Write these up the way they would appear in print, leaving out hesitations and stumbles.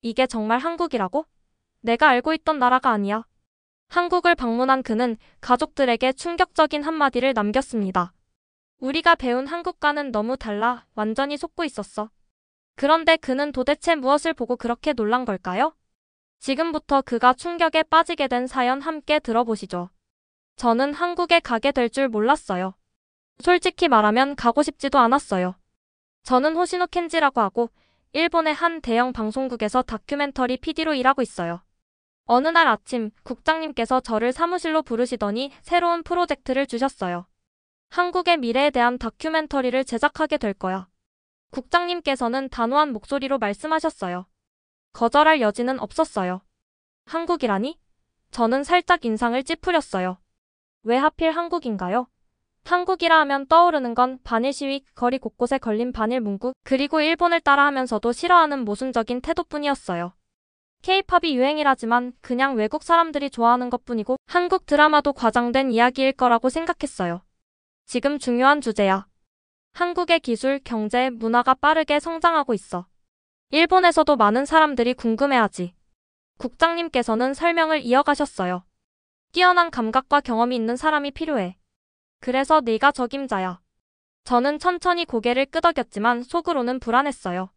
이게 정말 한국이라고? 내가 알고 있던 나라가 아니야. 한국을 방문한 그는 가족들에게 충격적인 한마디를 남겼습니다. 우리가 배운 한국과는 너무 달라 완전히 속고 있었어. 그런데 그는 도대체 무엇을 보고 그렇게 놀란 걸까요? 지금부터 그가 충격에 빠지게 된 사연 함께 들어보시죠. 저는 한국에 가게 될 줄 몰랐어요. 솔직히 말하면 가고 싶지도 않았어요. 저는 호시노 켄지라고 하고 일본의 한 대형 방송국에서 다큐멘터리 PD로 일하고 있어요. 어느 날 아침 국장님께서 저를 사무실로 부르시더니 새로운 프로젝트를 주셨어요. 한국의 미래에 대한 다큐멘터리를 제작하게 될 거야. 국장님께서는 단호한 목소리로 말씀하셨어요. 거절할 여지는 없었어요. 한국이라니? 저는 살짝 인상을 찌푸렸어요. 왜 하필 한국인가요? 한국이라 하면 떠오르는 건 반일 시위, 거리 곳곳에 걸린 반일 문구, 그리고 일본을 따라하면서도 싫어하는 모순적인 태도뿐이었어요. K-팝이 유행이라지만 그냥 외국 사람들이 좋아하는 것뿐이고 한국 드라마도 과장된 이야기일 거라고 생각했어요. 지금 중요한 주제야. 한국의 기술, 경제, 문화가 빠르게 성장하고 있어. 일본에서도 많은 사람들이 궁금해하지. 국장님께서는 설명을 이어가셨어요. 뛰어난 감각과 경험이 있는 사람이 필요해. 그래서 네가 적임자야. 저는 천천히 고개를 끄덕였지만 속으로는 불안했어요.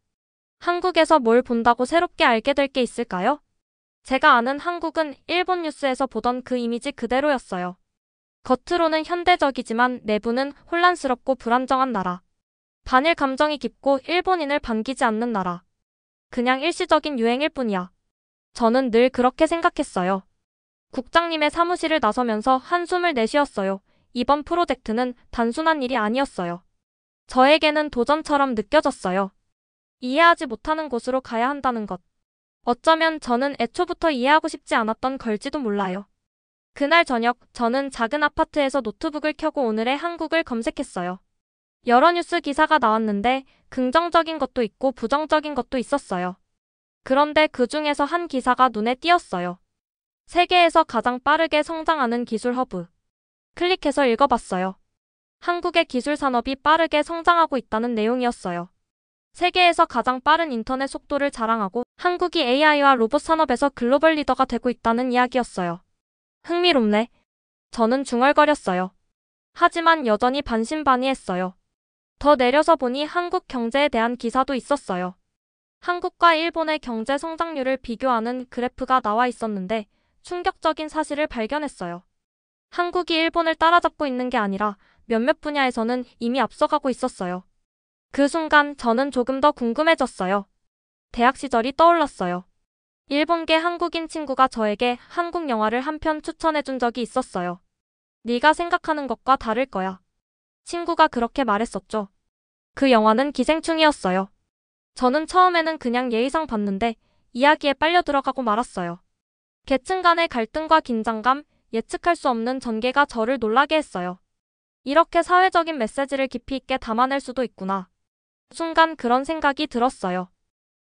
한국에서 뭘 본다고 새롭게 알게 될 게 있을까요? 제가 아는 한국은 일본 뉴스에서 보던 그 이미지 그대로였어요. 겉으로는 현대적이지만 내부는 혼란스럽고 불안정한 나라. 반일 감정이 깊고 일본인을 반기지 않는 나라. 그냥 일시적인 유행일 뿐이야. 저는 늘 그렇게 생각했어요. 국장님의 사무실을 나서면서 한숨을 내쉬었어요. 이번 프로젝트는 단순한 일이 아니었어요. 저에게는 도전처럼 느껴졌어요. 이해하지 못하는 곳으로 가야 한다는 것. 어쩌면 저는 애초부터 이해하고 싶지 않았던 걸지도 몰라요. 그날 저녁, 저는 작은 아파트에서 노트북을 켜고 오늘의 한국을 검색했어요. 여러 뉴스 기사가 나왔는데 긍정적인 것도 있고 부정적인 것도 있었어요. 그런데 그 중에서 한 기사가 눈에 띄었어요. 세계에서 가장 빠르게 성장하는 기술 허브. 클릭해서 읽어봤어요. 한국의 기술 산업이 빠르게 성장하고 있다는 내용이었어요. 세계에서 가장 빠른 인터넷 속도를 자랑하고 한국이 AI와 로봇 산업에서 글로벌 리더가 되고 있다는 이야기였어요. 흥미롭네. 저는 중얼거렸어요. 하지만 여전히 반신반의했어요. 더 내려서 보니 한국 경제에 대한 기사도 있었어요. 한국과 일본의 경제 성장률을 비교하는 그래프가 나와 있었는데 충격적인 사실을 발견했어요. 한국이 일본을 따라잡고 있는 게 아니라 몇몇 분야에서는 이미 앞서가고 있었어요. 그 순간 저는 조금 더 궁금해졌어요. 대학 시절이 떠올랐어요. 일본계 한국인 친구가 저에게 한국 영화를 한 편 추천해준 적이 있었어요. 네가 생각하는 것과 다를 거야. 친구가 그렇게 말했었죠. 그 영화는 기생충이었어요. 저는 처음에는 그냥 예의상 봤는데 이야기에 빨려 들어가고 말았어요. 계층 간의 갈등과 긴장감, 예측할 수 없는 전개가 저를 놀라게 했어요. 이렇게 사회적인 메시지를 깊이 있게 담아낼 수도 있구나. 순간 그런 생각이 들었어요.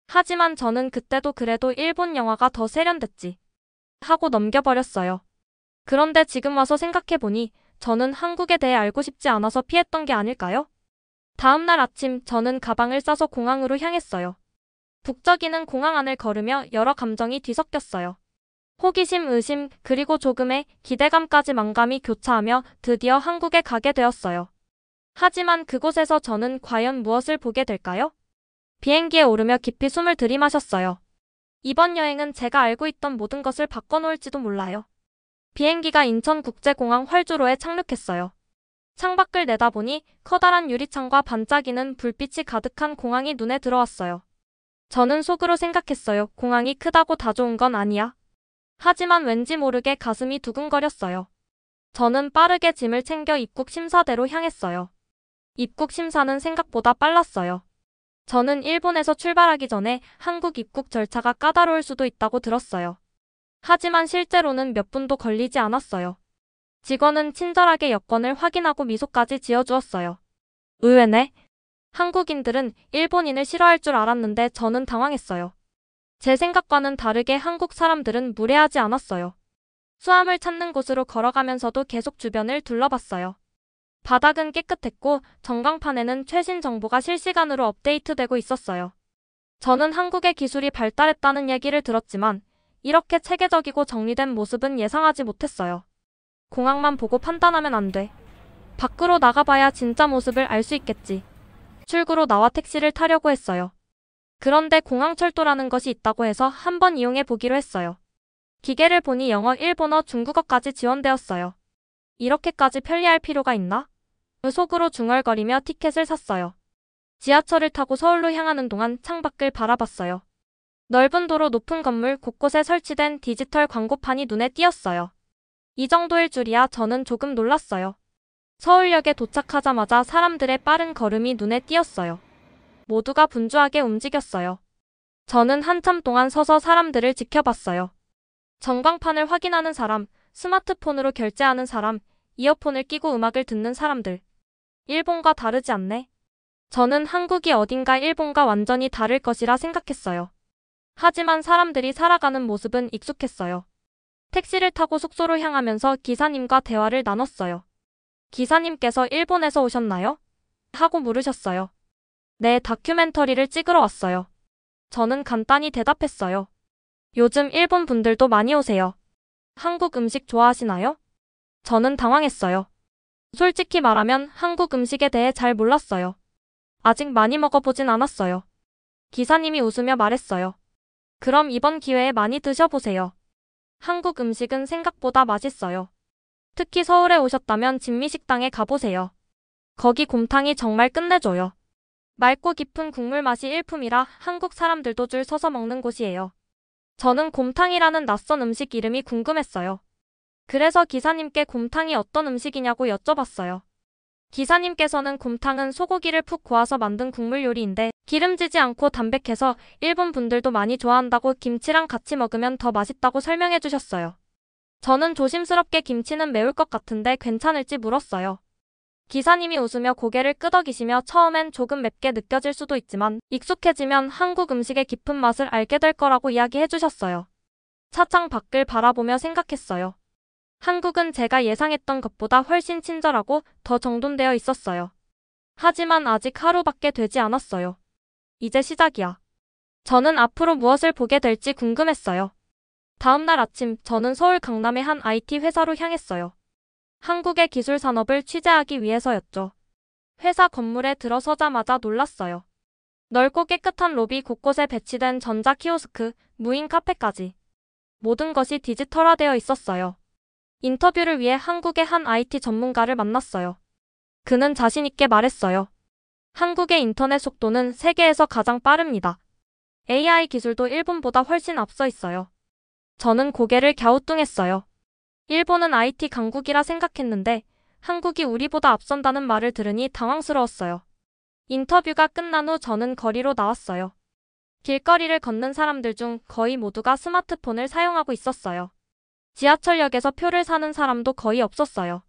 하지만 저는 그때도 그래도 일본 영화가 더 세련됐지 하고 넘겨버렸어요. 그런데 지금 와서 생각해보니 저는 한국에 대해 알고 싶지 않아서 피했던 게 아닐까요? 다음 날 아침 저는 가방을 싸서 공항으로 향했어요. 북적이는 공항 안을 걸으며 여러 감정이 뒤섞였어요. 호기심, 의심, 그리고 조금의 기대감까지 만감이 교차하며 드디어 한국에 가게 되었어요. 하지만 그곳에서 저는 과연 무엇을 보게 될까요? 비행기에 오르며 깊이 숨을 들이마셨어요. 이번 여행은 제가 알고 있던 모든 것을 바꿔놓을지도 몰라요. 비행기가 인천국제공항 활주로에 착륙했어요. 창밖을 내다보니 커다란 유리창과 반짝이는 불빛이 가득한 공항이 눈에 들어왔어요. 저는 속으로 생각했어요. 공항이 크다고 다 좋은 건 아니야. 하지만 왠지 모르게 가슴이 두근거렸어요. 저는 빠르게 짐을 챙겨 입국 심사대로 향했어요. 입국 심사는 생각보다 빨랐어요. 저는 일본에서 출발하기 전에 한국 입국 절차가 까다로울 수도 있다고 들었어요. 하지만 실제로는 몇 분도 걸리지 않았어요. 직원은 친절하게 여권을 확인하고 미소까지 지어주었어요. 의외네. 한국인들은 일본인을 싫어할 줄 알았는데 저는 당황했어요. 제 생각과는 다르게 한국 사람들은 무례하지 않았어요. 수암을 찾는 곳으로 걸어가면서도 계속 주변을 둘러봤어요. 바닥은 깨끗했고 전광판에는 최신 정보가 실시간으로 업데이트되고 있었어요. 저는 한국의 기술이 발달했다는 얘기를 들었지만 이렇게 체계적이고 정리된 모습은 예상하지 못했어요. 공항만 보고 판단하면 안 돼. 밖으로 나가봐야 진짜 모습을 알 수 있겠지. 출구로 나와 택시를 타려고 했어요. 그런데 공항철도라는 것이 있다고 해서 한번 이용해 보기로 했어요. 기계를 보니 영어, 일본어, 중국어까지 지원되었어요. 이렇게까지 편리할 필요가 있나? 속으로 중얼거리며 티켓을 샀어요. 지하철을 타고 서울로 향하는 동안 창밖을 바라봤어요. 넓은 도로, 높은 건물, 곳곳에 설치된 디지털 광고판이 눈에 띄었어요. 이 정도일 줄이야 저는 조금 놀랐어요. 서울역에 도착하자마자 사람들의 빠른 걸음이 눈에 띄었어요. 모두가 분주하게 움직였어요. 저는 한참 동안 서서 사람들을 지켜봤어요. 전광판을 확인하는 사람, 스마트폰으로 결제하는 사람, 이어폰을 끼고 음악을 듣는 사람들. 일본과 다르지 않네. 저는 한국이 어딘가 일본과 완전히 다를 것이라 생각했어요. 하지만 사람들이 살아가는 모습은 익숙했어요. 택시를 타고 숙소로 향하면서 기사님과 대화를 나눴어요. 기사님께서 일본에서 오셨나요? 하고 물으셨어요. 네, 다큐멘터리를 찍으러 왔어요. 저는 간단히 대답했어요. 요즘 일본 분들도 많이 오세요. 한국 음식 좋아하시나요? 저는 당황했어요. 솔직히 말하면 한국 음식에 대해 잘 몰랐어요. 아직 많이 먹어보진 않았어요. 기사님이 웃으며 말했어요. 그럼 이번 기회에 많이 드셔보세요. 한국 음식은 생각보다 맛있어요. 특히 서울에 오셨다면 진미식당에 가보세요. 거기 곰탕이 정말 끝내줘요. 맑고 깊은 국물 맛이 일품이라 한국 사람들도 줄 서서 먹는 곳이에요. 저는 곰탕이라는 낯선 음식 이름이 궁금했어요. 그래서 기사님께 곰탕이 어떤 음식이냐고 여쭤봤어요. 기사님께서는 곰탕은 소고기를 푹 고아서 만든 국물 요리인데 기름지지 않고 담백해서 일본 분들도 많이 좋아한다고 김치랑 같이 먹으면 더 맛있다고 설명해 주셨어요. 저는 조심스럽게 김치는 매울 것 같은데 괜찮을지 물었어요. 기사님이 웃으며 고개를 끄덕이시며 처음엔 조금 맵게 느껴질 수도 있지만 익숙해지면 한국 음식의 깊은 맛을 알게 될 거라고 이야기해 주셨어요. 차창 밖을 바라보며 생각했어요. 한국은 제가 예상했던 것보다 훨씬 친절하고 더 정돈되어 있었어요. 하지만 아직 하루밖에 되지 않았어요. 이제 시작이야. 저는 앞으로 무엇을 보게 될지 궁금했어요. 다음 날 아침 저는 서울 강남의 한 IT 회사로 향했어요. 한국의 기술 산업을 취재하기 위해서였죠. 회사 건물에 들어서자마자 놀랐어요. 넓고 깨끗한 로비, 곳곳에 배치된 전자 키오스크, 무인 카페까지. 모든 것이 디지털화되어 있었어요. 인터뷰를 위해 한국의 한 IT 전문가를 만났어요. 그는 자신 있게 말했어요. 한국의 인터넷 속도는 세계에서 가장 빠릅니다. AI 기술도 일본보다 훨씬 앞서 있어요. 저는 고개를 갸우뚱했어요. 일본은 IT 강국이라 생각했는데 한국이 우리보다 앞선다는 말을 들으니 당황스러웠어요. 인터뷰가 끝난 후 저는 거리로 나왔어요. 길거리를 걷는 사람들 중 거의 모두가 스마트폰을 사용하고 있었어요. 지하철역에서 표를 사는 사람도 거의 없었어요.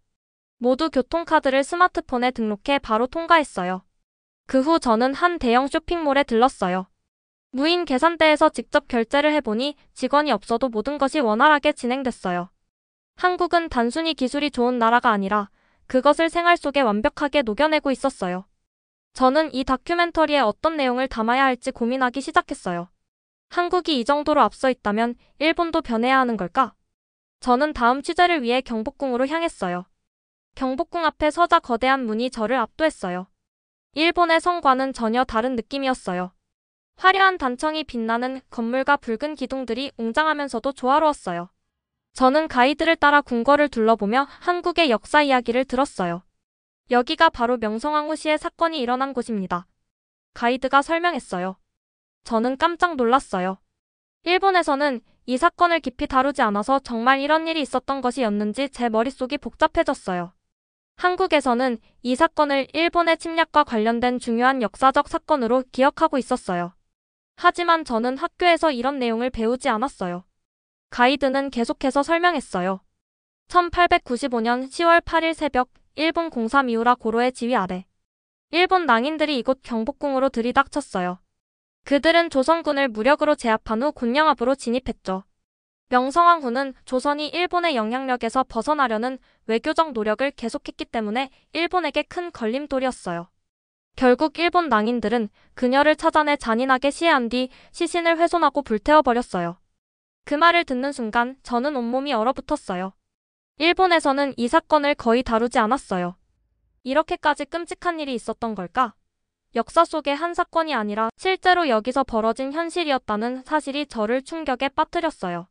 모두 교통카드를 스마트폰에 등록해 바로 통과했어요. 그 후 저는 한 대형 쇼핑몰에 들렀어요. 무인 계산대에서 직접 결제를 해보니 직원이 없어도 모든 것이 원활하게 진행됐어요. 한국은 단순히 기술이 좋은 나라가 아니라 그것을 생활 속에 완벽하게 녹여내고 있었어요. 저는 이 다큐멘터리에 어떤 내용을 담아야 할지 고민하기 시작했어요. 한국이 이 정도로 앞서 있다면 일본도 변해야 하는 걸까? 저는 다음 취재를 위해 경복궁으로 향했어요. 경복궁 앞에 서자 거대한 문이 저를 압도했어요. 일본의 성과는 전혀 다른 느낌이었어요. 화려한 단청이 빛나는 건물과 붉은 기둥들이 웅장하면서도 조화로웠어요. 저는 가이드를 따라 궁궐을 둘러보며 한국의 역사 이야기를 들었어요. 여기가 바로 명성황후 시의 사건이 일어난 곳입니다. 가이드가 설명했어요. 저는 깜짝 놀랐어요. 일본에서는 이 사건을 깊이 다루지 않아서 정말 이런 일이 있었던 것이었는지 제 머릿속이 복잡해졌어요. 한국에서는 이 사건을 일본의 침략과 관련된 중요한 역사적 사건으로 기억하고 있었어요. 하지만 저는 학교에서 이런 내용을 배우지 않았어요. 가이드는 계속해서 설명했어요. 1895년 10월 8일 새벽 일본 공사 미우라 고로의 지휘 아래 일본 낭인들이 이곳 경복궁으로 들이닥쳤어요. 그들은 조선군을 무력으로 제압한 후 곤양압으로 진입했죠. 명성황후는 조선이 일본의 영향력에서 벗어나려는 외교적 노력을 계속했기 때문에 일본에게 큰 걸림돌이었어요. 결국 일본 낭인들은 그녀를 찾아내 잔인하게 시해한 뒤 시신을 훼손하고 불태워버렸어요. 그 말을 듣는 순간 저는 온몸이 얼어붙었어요. 일본에서는 이 사건을 거의 다루지 않았어요. 이렇게까지 끔찍한 일이 있었던 걸까? 역사 속의 한 사건이 아니라 실제로 여기서 벌어진 현실이었다는 사실이 저를 충격에 빠뜨렸어요.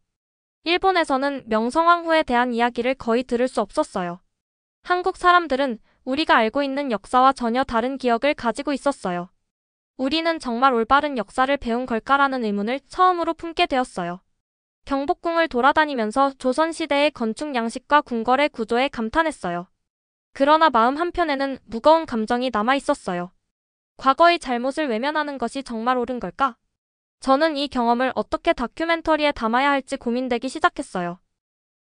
일본에서는 명성황후에 대한 이야기를 거의 들을 수 없었어요. 한국 사람들은 우리가 알고 있는 역사와 전혀 다른 기억을 가지고 있었어요. 우리는 정말 올바른 역사를 배운 걸까라는 의문을 처음으로 품게 되었어요. 경복궁을 돌아다니면서 조선시대의 건축 양식과 궁궐의 구조에 감탄했어요. 그러나 마음 한편에는 무거운 감정이 남아 있었어요. 과거의 잘못을 외면하는 것이 정말 옳은 걸까? 저는 이 경험을 어떻게 다큐멘터리에 담아야 할지 고민되기 시작했어요.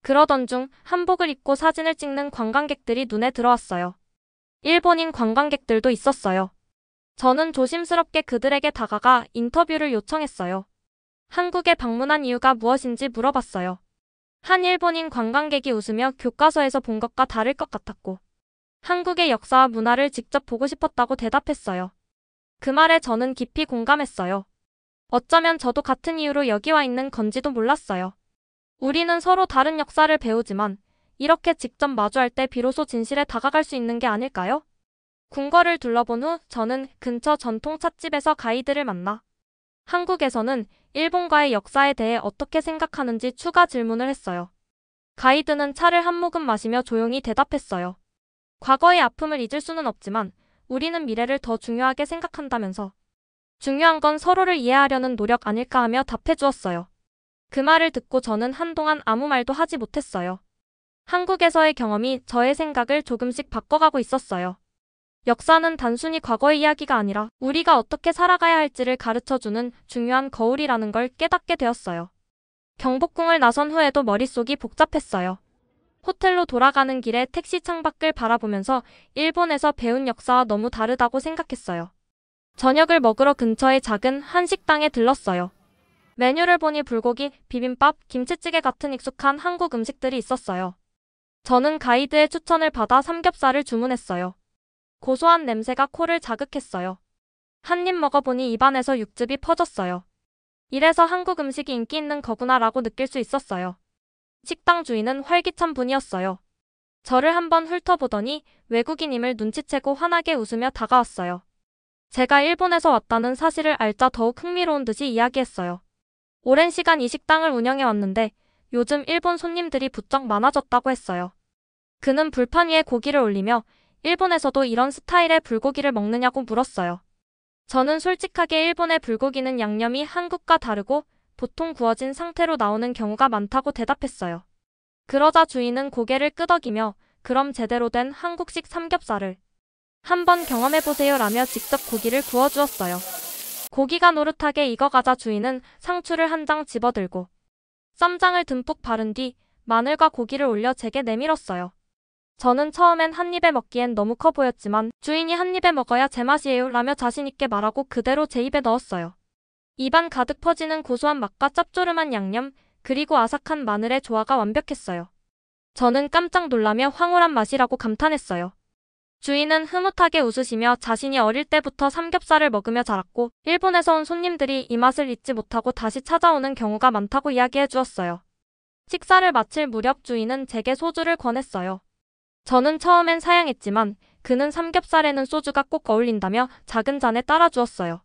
그러던 중 한복을 입고 사진을 찍는 관광객들이 눈에 들어왔어요. 일본인 관광객들도 있었어요. 저는 조심스럽게 그들에게 다가가 인터뷰를 요청했어요. 한국에 방문한 이유가 무엇인지 물어봤어요. 한 일본인 관광객이 웃으며 교과서에서 본 것과 다를 것 같았고, 한국의 역사와 문화를 직접 보고 싶었다고 대답했어요. 그 말에 저는 깊이 공감했어요. 어쩌면 저도 같은 이유로 여기 와 있는 건지도 몰랐어요. 우리는 서로 다른 역사를 배우지만 이렇게 직접 마주할 때 비로소 진실에 다가갈 수 있는 게 아닐까요? 궁궐을 둘러본 후 저는 근처 전통 찻집에서 가이드를 만나 한국에서는 일본과의 역사에 대해 어떻게 생각하는지 추가 질문을 했어요. 가이드는 차를 한 모금 마시며 조용히 대답했어요. 과거의 아픔을 잊을 수는 없지만 우리는 미래를 더 중요하게 생각한다면서 중요한 건 서로를 이해하려는 노력 아닐까 하며 답해 주었어요. 그 말을 듣고 저는 한동안 아무 말도 하지 못했어요. 한국에서의 경험이 저의 생각을 조금씩 바꿔가고 있었어요. 역사는 단순히 과거의 이야기가 아니라 우리가 어떻게 살아가야 할지를 가르쳐주는 중요한 거울이라는 걸 깨닫게 되었어요. 경복궁을 나선 후에도 머릿속이 복잡했어요. 호텔로 돌아가는 길에 택시 창밖을 바라보면서 일본에서 배운 역사와 너무 다르다고 생각했어요. 저녁을 먹으러 근처의 작은 한식당에 들렀어요. 메뉴를 보니 불고기, 비빔밥, 김치찌개 같은 익숙한 한국 음식들이 있었어요. 저는 가이드의 추천을 받아 삼겹살을 주문했어요. 고소한 냄새가 코를 자극했어요. 한 입 먹어보니 입안에서 육즙이 퍼졌어요. 이래서 한국 음식이 인기 있는 거구나라고 느낄 수 있었어요. 식당 주인은 활기찬 분이었어요. 저를 한번 훑어보더니 외국인임을 눈치채고 환하게 웃으며 다가왔어요. 제가 일본에서 왔다는 사실을 알자 더욱 흥미로운 듯이 이야기했어요. 오랜 시간 이 식당을 운영해 왔는데 요즘 일본 손님들이 부쩍 많아졌다고 했어요. 그는 불판 위에 고기를 올리며 일본에서도 이런 스타일의 불고기를 먹느냐고 물었어요. 저는 솔직하게 일본의 불고기는 양념이 한국과 다르고 보통 구워진 상태로 나오는 경우가 많다고 대답했어요. 그러자 주인은 고개를 끄덕이며 그럼 제대로 된 한국식 삼겹살을 한번 경험해보세요 라며 직접 고기를 구워주었어요. 고기가 노릇하게 익어가자 주인은 상추를 한 장 집어들고 쌈장을 듬뿍 바른 뒤 마늘과 고기를 올려 제게 내밀었어요. 저는 처음엔 한 입에 먹기엔 너무 커 보였지만 주인이 한 입에 먹어야 제맛이에요 라며 자신있게 말하고 그대로 제 입에 넣었어요. 입안 가득 퍼지는 고소한 맛과 짭조름한 양념, 그리고 아삭한 마늘의 조화가 완벽했어요. 저는 깜짝 놀라며 황홀한 맛이라고 감탄했어요. 주인은 흐뭇하게 웃으시며 자신이 어릴 때부터 삼겹살을 먹으며 자랐고 일본에서 온 손님들이 이 맛을 잊지 못하고 다시 찾아오는 경우가 많다고 이야기해 주었어요. 식사를 마칠 무렵 주인은 제게 소주를 권했어요. 저는 처음엔 사양했지만 그는 삼겹살에는 소주가 꼭 어울린다며 작은 잔에 따라 주었어요.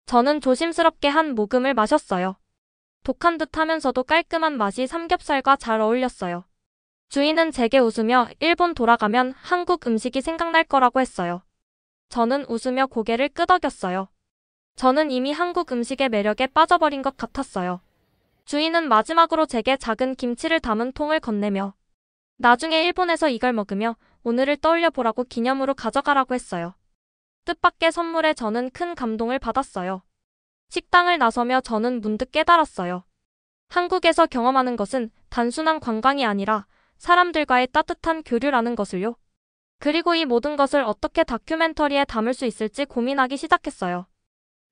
저는 조심스럽게 한 모금을 마셨어요. 독한 듯 하면서도 깔끔한 맛이 삼겹살과 잘 어울렸어요. 주인은 제게 웃으며 일본 돌아가면 한국 음식이 생각날 거라고 했어요. 저는 웃으며 고개를 끄덕였어요. 저는 이미 한국 음식의 매력에 빠져버린 것 같았어요. 주인은 마지막으로 제게 작은 김치를 담은 통을 건네며 나중에 일본에서 이걸 먹으며 오늘을 떠올려 보라고 기념으로 가져가라고 했어요. 뜻밖의 선물에 저는 큰 감동을 받았어요. 식당을 나서며 저는 문득 깨달았어요. 한국에서 경험하는 것은 단순한 관광이 아니라 사람들과의 따뜻한 교류라는 것을요. 그리고 이 모든 것을 어떻게 다큐멘터리에 담을 수 있을지 고민하기 시작했어요.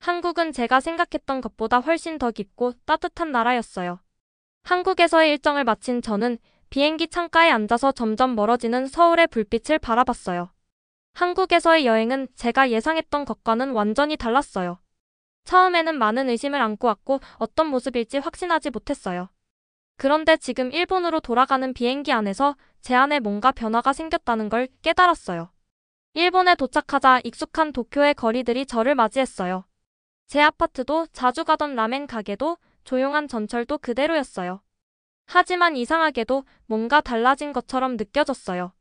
한국은 제가 생각했던 것보다 훨씬 더 깊고 따뜻한 나라였어요. 한국에서의 일정을 마친 저는 비행기 창가에 앉아서 점점 멀어지는 서울의 불빛을 바라봤어요. 한국에서의 여행은 제가 예상했던 것과는 완전히 달랐어요. 처음에는 많은 의심을 안고 왔고 어떤 모습일지 확신하지 못했어요. 그런데 지금 일본으로 돌아가는 비행기 안에서 제 안에 뭔가 변화가 생겼다는 걸 깨달았어요. 일본에 도착하자 익숙한 도쿄의 거리들이 저를 맞이했어요. 제 아파트도 자주 가던 라멘 가게도 조용한 전철도 그대로였어요. 하지만 이상하게도 뭔가 달라진 것처럼 느껴졌어요.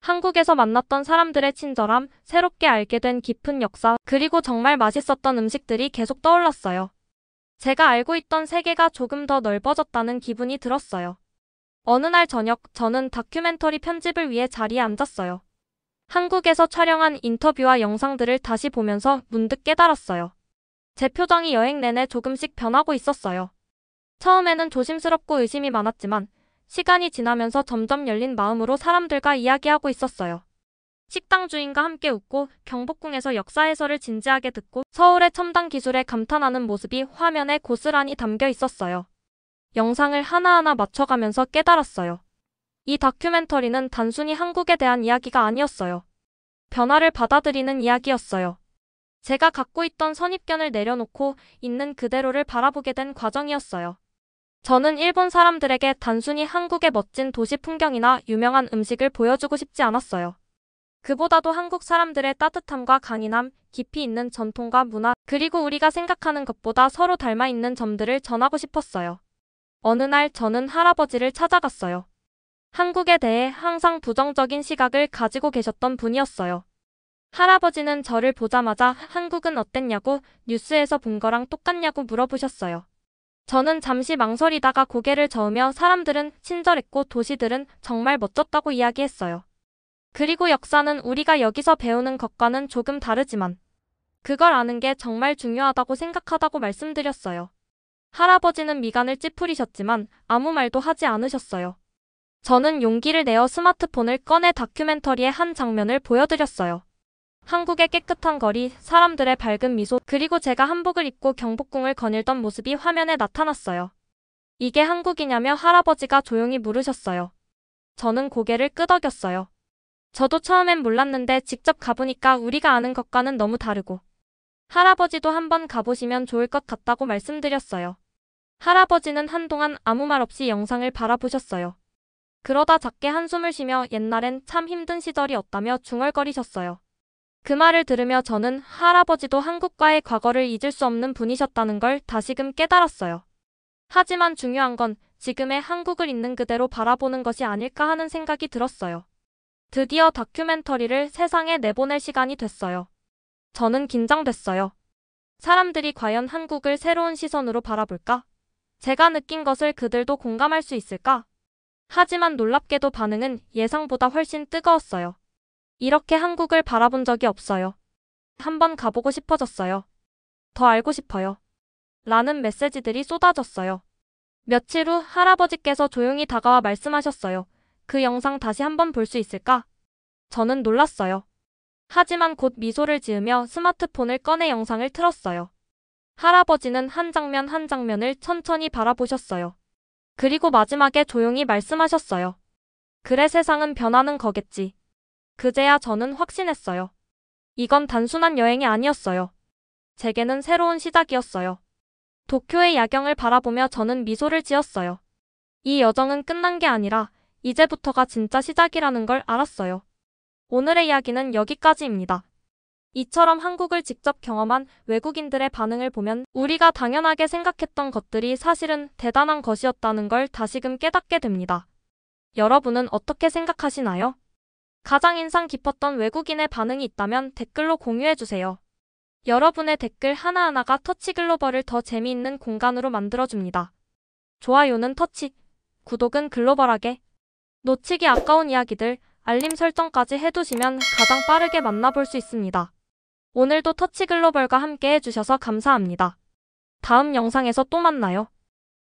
한국에서 만났던 사람들의 친절함, 새롭게 알게 된 깊은 역사, 그리고 정말 맛있었던 음식들이 계속 떠올랐어요. 제가 알고 있던 세계가 조금 더 넓어졌다는 기분이 들었어요. 어느 날 저녁, 저는 다큐멘터리 편집을 위해 자리에 앉았어요. 한국에서 촬영한 인터뷰와 영상들을 다시 보면서 문득 깨달았어요. 제 표정이 여행 내내 조금씩 변하고 있었어요. 처음에는 조심스럽고 의심이 많았지만 시간이 지나면서 점점 열린 마음으로 사람들과 이야기하고 있었어요. 식당 주인과 함께 웃고 경복궁에서 역사 해설을 진지하게 듣고 서울의 첨단 기술에 감탄하는 모습이 화면에 고스란히 담겨 있었어요. 영상을 하나하나 맞춰가면서 깨달았어요. 이 다큐멘터리는 단순히 한국에 대한 이야기가 아니었어요. 변화를 받아들이는 이야기였어요. 제가 갖고 있던 선입견을 내려놓고 있는 그대로를 바라보게 된 과정이었어요. 저는 일본 사람들에게 단순히 한국의 멋진 도시 풍경이나 유명한 음식을 보여주고 싶지 않았어요. 그보다도 한국 사람들의 따뜻함과 강인함, 깊이 있는 전통과 문화, 그리고 우리가 생각하는 것보다 서로 닮아 있는 점들을 전하고 싶었어요. 어느 날 저는 할아버지를 찾아갔어요. 한국에 대해 항상 부정적인 시각을 가지고 계셨던 분이었어요. 할아버지는 저를 보자마자 한국은 어땠냐고, 뉴스에서 본 거랑 똑같냐고 물어보셨어요. 저는 잠시 망설이다가 고개를 저으며 사람들은 친절했고 도시들은 정말 멋졌다고 이야기했어요. 그리고 역사는 우리가 여기서 배우는 것과는 조금 다르지만 그걸 아는 게 정말 중요하다고 생각하다고 말씀드렸어요. 할아버지는 미간을 찌푸리셨지만 아무 말도 하지 않으셨어요. 저는 용기를 내어 스마트폰을 꺼내 다큐멘터리의 한 장면을 보여드렸어요. 한국의 깨끗한 거리, 사람들의 밝은 미소, 그리고 제가 한복을 입고 경복궁을 거닐던 모습이 화면에 나타났어요. 이게 한국이냐며 할아버지가 조용히 물으셨어요. 저는 고개를 끄덕였어요. 저도 처음엔 몰랐는데 직접 가보니까 우리가 아는 것과는 너무 다르고 할아버지도 한번 가보시면 좋을 것 같다고 말씀드렸어요. 할아버지는 한동안 아무 말 없이 영상을 바라보셨어요. 그러다 작게 한숨을 쉬며 옛날엔 참 힘든 시절이었다며 중얼거리셨어요. 그 말을 들으며 저는 할아버지도 한국과의 과거를 잊을 수 없는 분이셨다는 걸 다시금 깨달았어요. 하지만 중요한 건 지금의 한국을 있는 그대로 바라보는 것이 아닐까 하는 생각이 들었어요. 드디어 다큐멘터리를 세상에 내보낼 시간이 됐어요. 저는 긴장됐어요. 사람들이 과연 한국을 새로운 시선으로 바라볼까? 제가 느낀 것을 그들도 공감할 수 있을까? 하지만 놀랍게도 반응은 예상보다 훨씬 뜨거웠어요. 이렇게 한국을 바라본 적이 없어요. 한번 가보고 싶어졌어요. 더 알고 싶어요. 라는 메시지들이 쏟아졌어요. 며칠 후 할아버지께서 조용히 다가와 말씀하셨어요. 그 영상 다시 한번 볼 수 있을까? 저는 놀랐어요. 하지만 곧 미소를 지으며 스마트폰을 꺼내 영상을 틀었어요. 할아버지는 한 장면 한 장면을 천천히 바라보셨어요. 그리고 마지막에 조용히 말씀하셨어요. 그래, 세상은 변하는 거겠지. 그제야 저는 확신했어요. 이건 단순한 여행이 아니었어요. 제게는 새로운 시작이었어요. 도쿄의 야경을 바라보며 저는 미소를 지었어요. 이 여정은 끝난 게 아니라 이제부터가 진짜 시작이라는 걸 알았어요. 오늘의 이야기는 여기까지입니다. 이처럼 한국을 직접 경험한 외국인들의 반응을 보면 우리가 당연하게 생각했던 것들이 사실은 대단한 것이었다는 걸 다시금 깨닫게 됩니다. 여러분은 어떻게 생각하시나요? 가장 인상 깊었던 외국인의 반응이 있다면 댓글로 공유해주세요. 여러분의 댓글 하나하나가 터치글로벌을 더 재미있는 공간으로 만들어줍니다. 좋아요는 터치, 구독은 글로벌하게. 놓치기 아까운 이야기들, 알림 설정까지 해두시면 가장 빠르게 만나볼 수 있습니다. 오늘도 터치글로벌과 함께 해주셔서 감사합니다. 다음 영상에서 또 만나요.